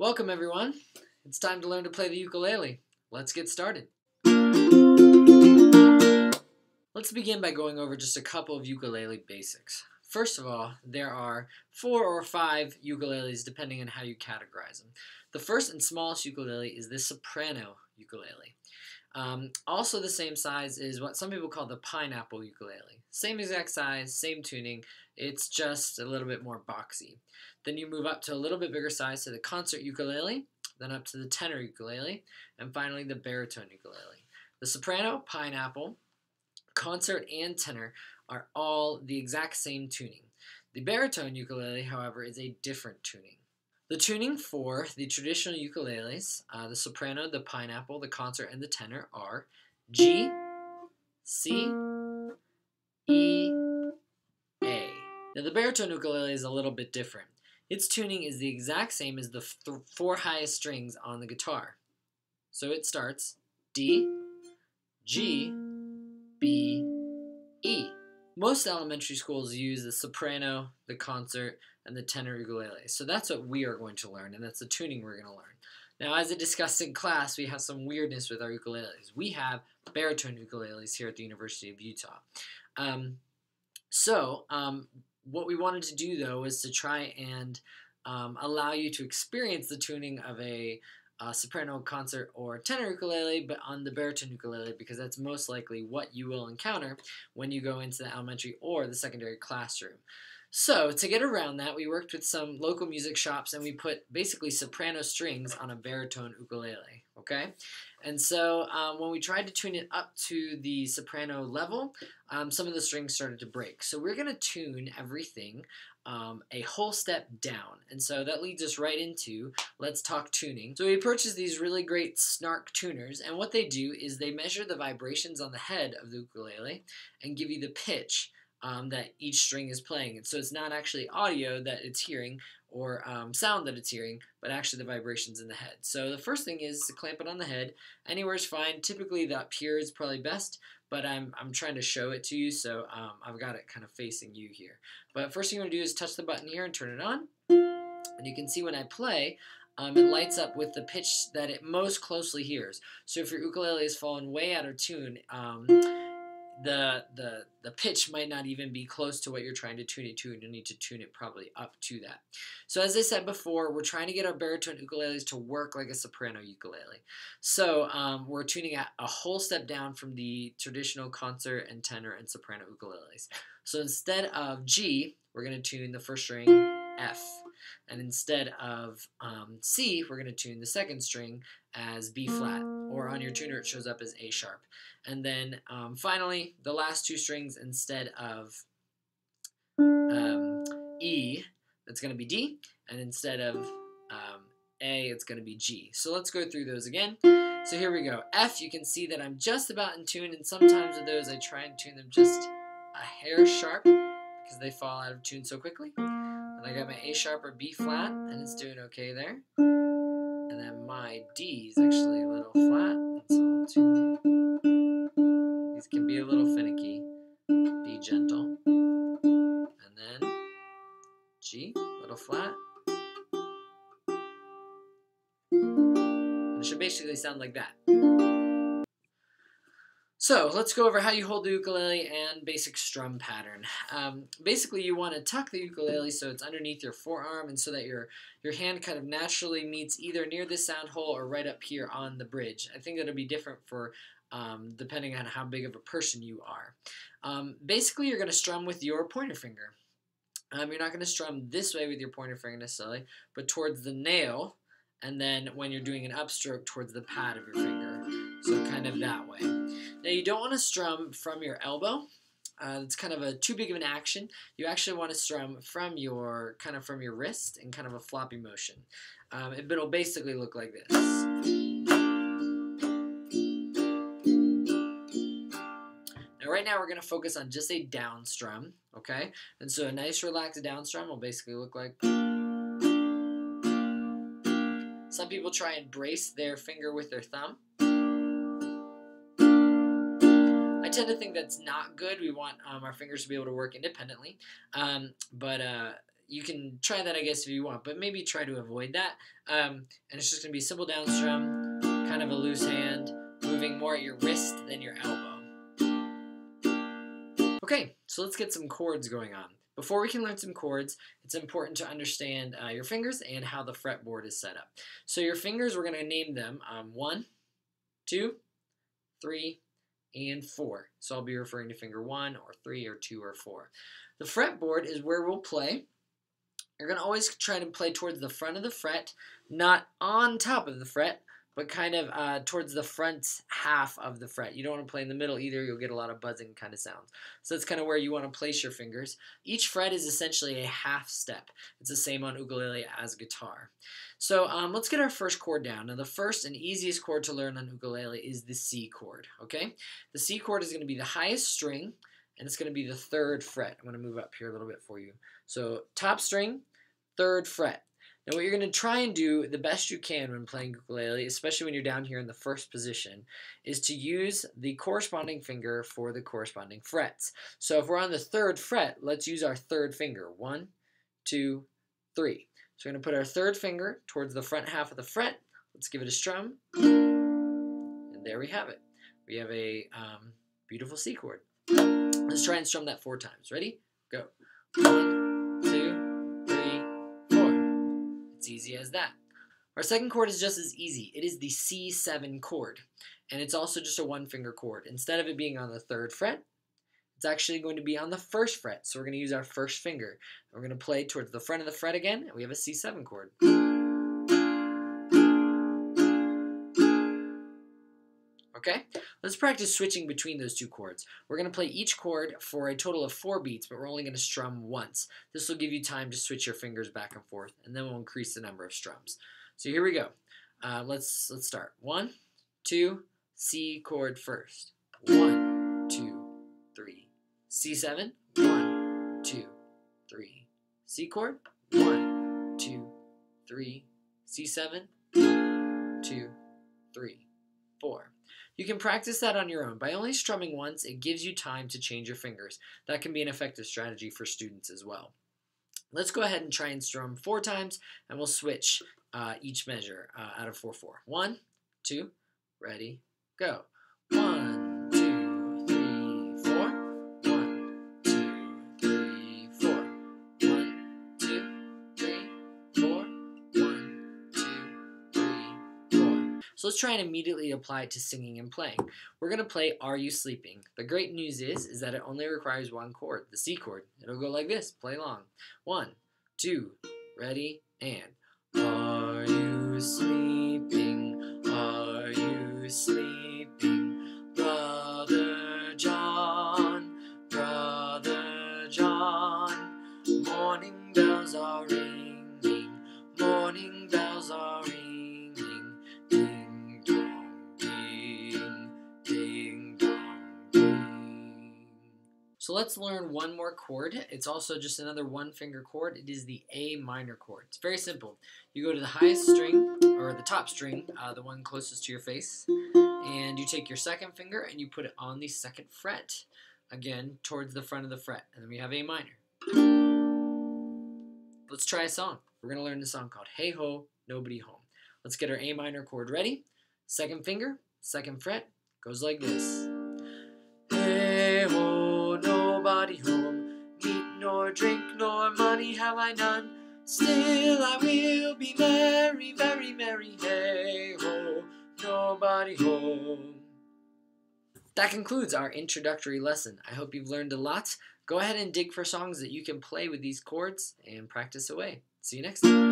Welcome everyone. It's time to learn to play the ukulele. Let's get started. Let's begin by going over just a couple of ukulele basics. First of all, there are 4 or 5 ukuleles depending on how you categorize them. The first and smallest ukulele is the soprano ukulele. Also the same size is what some people call the pineapple ukulele. Same exact size, same tuning, it's just a little bit more boxy. Then you move up to a little bit bigger size to the concert ukulele, then up to the tenor ukulele, and finally the baritone ukulele. The soprano, pineapple, concert, and tenor are all the exact same tuning. The baritone ukulele, however, is a different tuning. The tuning for the traditional ukuleles, the soprano, the pineapple, the concert, and the tenor are G, C, E, A. Now the baritone ukulele is a little bit different. Its tuning is the exact same as the 4 highest strings on the guitar. So it starts D, G, B, E. Most elementary schools use the soprano, the concert, and the tenor ukulele. So that's what we are going to learn, and that's the tuning we're going to learn. Now, as I discussed in class, we have some weirdness with our ukuleles. We have baritone ukuleles here at the University of Utah. What we wanted to do, though, was to try and allow you to experience the tuning of a soprano, concert, or tenor ukulele, but on the baritone ukulele, because that's most likely what you will encounter when you go into the elementary or the secondary classroom. So to get around that, we worked with some local music shops and we put basically soprano strings on a baritone ukulele, okay? And so when we tried to tune it up to the soprano level, some of the strings started to break. So we're going to tune everything a whole step down. And so that leads us right into let's talk tuning. So we purchased these really great Snark tuners, and what they do is they measure the vibrations on the head of the ukulele and give you the pitch that each string is playing. And so it's not actually audio that it's hearing or sound that it's hearing, but actually the vibrations in the head. So the first thing is to clamp it on the head. Anywhere is fine. Typically the up here is probably best, but I'm trying to show it to you, so I've got it kind of facing you here. But first thing you want to do is touch the button here and turn it on. And you can see when I play, it lights up with the pitch that it most closely hears. So if your ukulele is falling way out of tune, the pitch might not even be close to what you're trying to tune it to, and you'll need to tune it probably up to that. So as I said before, we're trying to get our baritone ukuleles to work like a soprano ukulele. So we're tuning at a whole step down from the traditional concert and tenor and soprano ukuleles. So instead of G, we're going to tune the first string F. And instead of C, we're going to tune the second string as B flat, or on your tuner it shows up as A sharp. And then finally, the last 2 strings, instead of E, that's going to be D, and instead of A, it's going to be G. So let's go through those again. So here we go. F, you can see that I'm just about in tune, and sometimes with those I try and tune them just a hair sharp because they fall out of tune so quickly. And I got my A sharp or B flat, and it's doing okay there. And then my D is actually a little flat, that's all tune. These can be a little finicky. Be gentle. And then G, little flat. And it should basically sound like that. So let's go over how you hold the ukulele and basic strum pattern. Basically, you want to tuck the ukulele so it's underneath your forearm, and so that your hand kind of naturally meets either near the sound hole or right up here on the bridge. I think that'll be different for depending on how big of a person you are. Basically, you're going to strum with your pointer finger. You're not going to strum this way with your pointer finger necessarily, but towards the nail, and then when you're doing an upstroke towards the pad of your finger. So kind of that way. Now you don't want to strum from your elbow. It's kind of too big of an action. You actually want to strum from your wrist in kind of a floppy motion. It'll basically look like this. Right now we're going to focus on just a down strum, okay? And so a nice relaxed down strum will basically look like... Some people try and brace their finger with their thumb. I tend to think that's not good. We want our fingers to be able to work independently. you can try that, I guess, if you want, but maybe try to avoid that. And it's just going to be a simple down strum, kind of a loose hand, moving more at your wrist than your elbow. Okay, so let's get some chords going on. Before we can learn some chords, it's important to understand your fingers and how the fretboard is set up. So your fingers, we're going to name them 1, 2, 3, and 4. So I'll be referring to finger 1 or 3 or 2 or 4. The fretboard is where we'll play. You're going to always try to play towards the front of the fret, not on top of the fret, but kind of towards the front half of the fret. You don't want to play in the middle either. You'll get a lot of buzzing kind of sounds. So that's kind of where you want to place your fingers. Each fret is essentially a half step. It's the same on ukulele as guitar. So let's get our first chord down. Now the first and easiest chord to learn on ukulele is the C chord, okay? The C chord is going to be the highest string, and it's going to be the 3rd fret. I'm going to move up here a little bit for you. So top string, 3rd fret. Now what you're going to try and do the best you can when playing ukulele, especially when you're down here in the first position, is to use the corresponding finger for the corresponding frets. So if we're on the 3rd fret, let's use our 3rd finger. 1, 2, 3. So we're going to put our 3rd finger towards the front half of the fret. Let's give it a strum. And there we have it. We have a beautiful C chord. Let's try and strum that 4 times. Ready? Go. 1, 2, 3, 4. It's easy as that. Our second chord is just as easy. It is the C7 chord. And it's also just a 1-finger chord. Instead of it being on the 3rd fret, it's actually going to be on the 1st fret. So we're going to use our 1st finger. We're going to play towards the front of the fret again, and we have a C7 chord. Okay, let's practice switching between those 2 chords. We're going to play each chord for a total of 4 beats, but we're only going to strum once. This will give you time to switch your fingers back and forth, and then we'll increase the number of strums. So here we go. Let's start. 1, 2, C chord first. 1, 2, 3. C7. 1, 2, 3. C chord. 1, 2, 3. C7. 1, 2, 3, 4. You can practice that on your own. By only strumming once, it gives you time to change your fingers. That can be an effective strategy for students as well. Let's go ahead and try and strum 4 times, and we'll switch each measure out of 4, 4. 1, 2, ready, go. 1, 2, 3, 4. 1, 2, 3, 4. 1, 2, 3, 4. 1, 2, 3, 4. So let's try and immediately apply it to singing and playing. We're going to play Are You Sleeping? The great news is that it only requires 1 chord, the C chord. It'll go like this. Play along. 1, 2, ready, and are you sleeping? Are you sleeping? Brother John, Brother John. Morning bells are ringing, morning bells are ringing. Ding dong ding, ding dong ding. So let's learn one more chord. It's also just another 1-finger chord. It is the A minor chord. It's very simple. You go to the highest string, or the top string, the one closest to your face, and you take your 2nd finger and you put it on the 2nd fret, again, towards the front of the fret, and then we have A minor. Let's try a song. We're going to learn the song called Hey Ho, Nobody Home. Let's get our A minor chord ready. 2nd finger, 2nd fret, goes like this. Hey ho, nobody home, meat nor drink nor money have I none. Still I will be merry, very merry. Hey ho, nobody home. That concludes our introductory lesson. I hope you've learned a lot. Go ahead and dig for songs that you can play with these chords and practice away. See you next time.